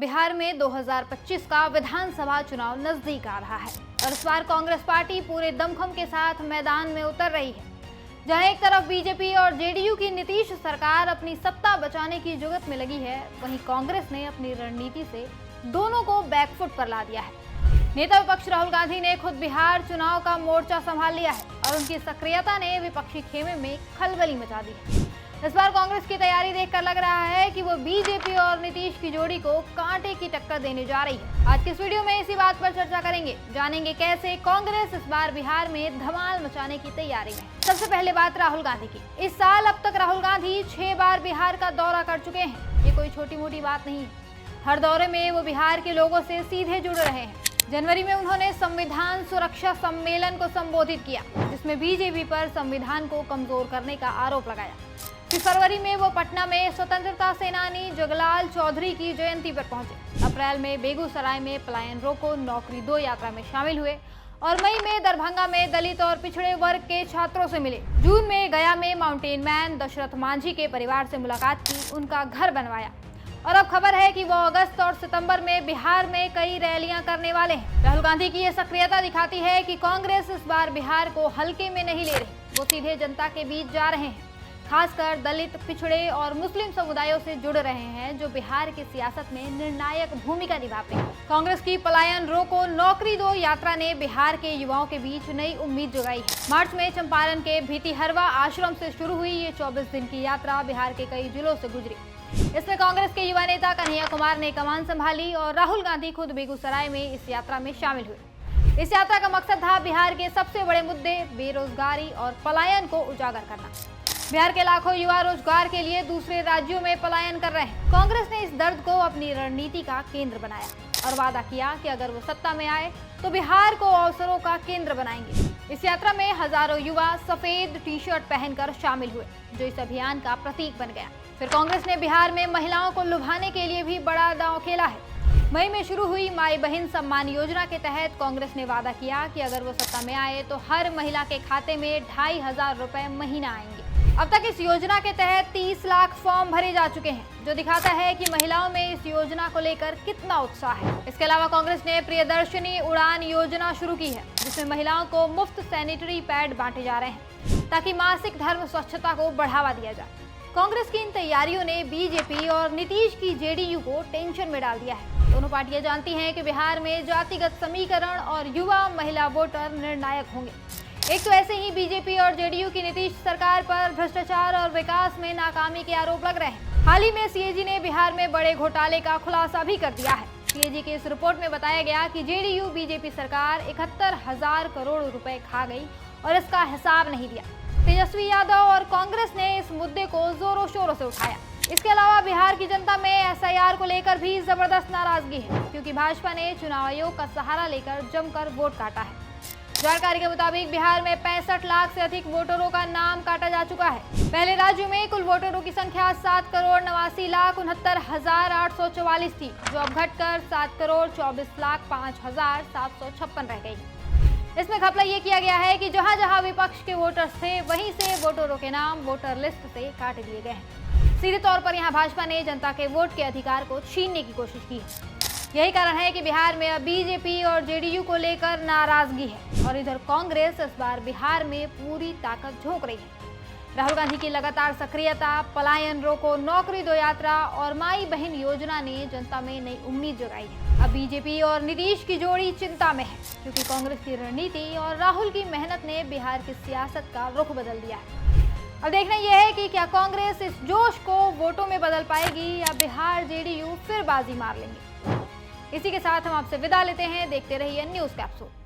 बिहार में 2025 का विधानसभा चुनाव नजदीक आ रहा है और इस बार कांग्रेस पार्टी पूरे दमखम के साथ मैदान में उतर रही है। जहां एक तरफ बीजेपी और जेडीयू की नीतीश सरकार अपनी सत्ता बचाने की जुगत में लगी है, वहीं कांग्रेस ने अपनी रणनीति से दोनों को बैकफुट पर ला दिया है। नेता विपक्ष राहुल गांधी ने खुद बिहार चुनाव का मोर्चा संभाल लिया है और उनकी सक्रियता ने विपक्षी खेमे में खलबली मचा दी है। इस बार कांग्रेस की तैयारी देखकर लग रहा है कि वो बीजेपी और नीतीश की जोड़ी को कांटे की टक्कर देने जा रही है। आज के इस वीडियो में इसी बात पर चर्चा करेंगे, जानेंगे कैसे कांग्रेस इस बार बिहार में धमाल मचाने की तैयारी में। सबसे पहले बात राहुल गांधी की। इस साल अब तक राहुल गांधी 6 बार बिहार का दौरा कर चुके हैं। ये कोई छोटी मोटी बात नहीं है। हर दौरे में वो बिहार के लोगों से सीधे जुड़ रहे हैं। जनवरी में उन्होंने संविधान सुरक्षा सम्मेलन को संबोधित किया, जिसमें बीजेपी पर संविधान को कमजोर करने का आरोप लगाया। फिर फरवरी में वो पटना में स्वतंत्रता सेनानी जगलाल चौधरी की जयंती पर पहुंचे। अप्रैल में बेगूसराय में पलायन रोको नौकरी दो यात्रा में शामिल हुए और मई में दरभंगा में दलित और पिछड़े वर्ग के छात्रों से मिले। जून में गया में माउंटेन मैन दशरथ मांझी के परिवार से मुलाकात की, उनका घर बनवाया। और अब खबर है कि वो अगस्त और सितंबर में बिहार में कई रैलियां करने वाले हैं। राहुल गांधी की ये सक्रियता दिखाती है कि कांग्रेस इस बार बिहार को हल्के में नहीं ले रही, वो सीधे जनता के बीच जा रहे हैं। खासकर दलित, पिछड़े और मुस्लिम समुदायों से जुड़ रहे हैं, जो बिहार की सियासत में निर्णायक भूमिका निभाते हैं। कांग्रेस की पलायन रोको नौकरी दो यात्रा ने बिहार के युवाओं के बीच नई उम्मीद जगाई है। मार्च में चंपारण के भितिहरवा आश्रम से शुरू हुई ये 24 दिन की यात्रा बिहार के कई जिलों से गुजरी। इसमें कांग्रेस के युवा नेता कन्हैया कुमार ने कमान संभाली और राहुल गांधी खुद बेगूसराय में इस यात्रा में शामिल हुए। इस यात्रा का मकसद था बिहार के सबसे बड़े मुद्दे बेरोजगारी और पलायन को उजागर करना। बिहार के लाखों युवा रोजगार के लिए दूसरे राज्यों में पलायन कर रहे हैं। कांग्रेस ने इस दर्द को अपनी रणनीति का केंद्र बनाया और वादा किया कि अगर वो सत्ता में आए तो बिहार को अवसरों का केंद्र बनाएंगे। इस यात्रा में हजारों युवा सफेद टी शर्ट पहनकर शामिल हुए, जो इस अभियान का प्रतीक बन गया। फिर कांग्रेस ने बिहार में महिलाओं को लुभाने के लिए भी बड़ा दांव खेला है। मई में शुरू हुई माई बहन सम्मान योजना के तहत कांग्रेस ने वादा किया कि अगर वो सत्ता में आए तो हर महिला के खाते में 2500 रुपए महीना आएंगे। अब तक इस योजना के तहत 30 लाख फॉर्म भरे जा चुके हैं, जो दिखाता है कि महिलाओं में इस योजना को लेकर कितना उत्साह है। इसके अलावा कांग्रेस ने प्रियदर्शनी उड़ान योजना शुरू की है, जिसमें महिलाओं को मुफ्त सैनिटरी पैड बांटे जा रहे हैं, ताकि मासिक धर्म स्वच्छता को बढ़ावा दिया जाए। कांग्रेस की इन तैयारियों ने बीजेपी और नीतीश की जेडीयू को टेंशन में डाल दिया है। दोनों पार्टियां जानती हैं कि बिहार में जातिगत समीकरण और युवा महिला वोटर निर्णायक होंगे। एक तो ऐसे ही बीजेपी और जेडीयू की नीतीश सरकार पर भ्रष्टाचार और विकास में नाकामी के आरोप लग रहे हैं। हाल ही में सीएजी ने बिहार में बड़े घोटाले का खुलासा भी कर दिया है। सीएजी की इस रिपोर्ट में बताया गया कि जेडीयू बीजेपी सरकार 71,000 करोड़ रुपए खा गई और इसका हिसाब नहीं दिया। तेजस्वी यादव और कांग्रेस ने इस मुद्दे को जोरों शोरों से उठाया। इसके अलावा बिहार की जनता में एसआईआर को लेकर भी जबरदस्त नाराजगी है, क्योंकि भाजपा ने चुनाव आयोग का सहारा लेकर जमकर वोट काटा है। जानकारी के मुताबिक बिहार में 65 लाख से अधिक वोटरों का नाम काटा जा चुका है। पहले राज्यों में कुल वोटरों की संख्या 7,89,69,844 थी, जो अब घटकर 7,24,05,756 रह गई। इसमें घपला ये किया गया है कि जहां जहां विपक्ष के वोटर्स थे, वहीं से वोटरों के नाम वोटर लिस्ट से काट दिए गए हैं। सीधे तौर पर यहां भाजपा ने जनता के वोट के अधिकार को छीनने की कोशिश की है। यही कारण है कि बिहार में अब बीजेपी और जेडीयू को लेकर नाराजगी है और इधर कांग्रेस इस बार बिहार में पूरी ताकत झोंक रही है। राहुल गांधी की लगातार सक्रियता, पलायन रोको नौकरी दो यात्रा और माई बहन योजना ने जनता में नई उम्मीद जगाई है। अब बीजेपी और नीतीश की जोड़ी चिंता में है, क्योंकि कांग्रेस की रणनीति और राहुल की मेहनत ने बिहार की सियासत का रुख बदल दिया है। अब देखना यह है कि क्या कांग्रेस इस जोश को वोटों में बदल पाएगी या बिहार जेडीयू फिर बाजी मार लेंगे। इसी के साथ हम आपसे विदा लेते हैं। देखते रहिए न्यूज़ कैप्सूल।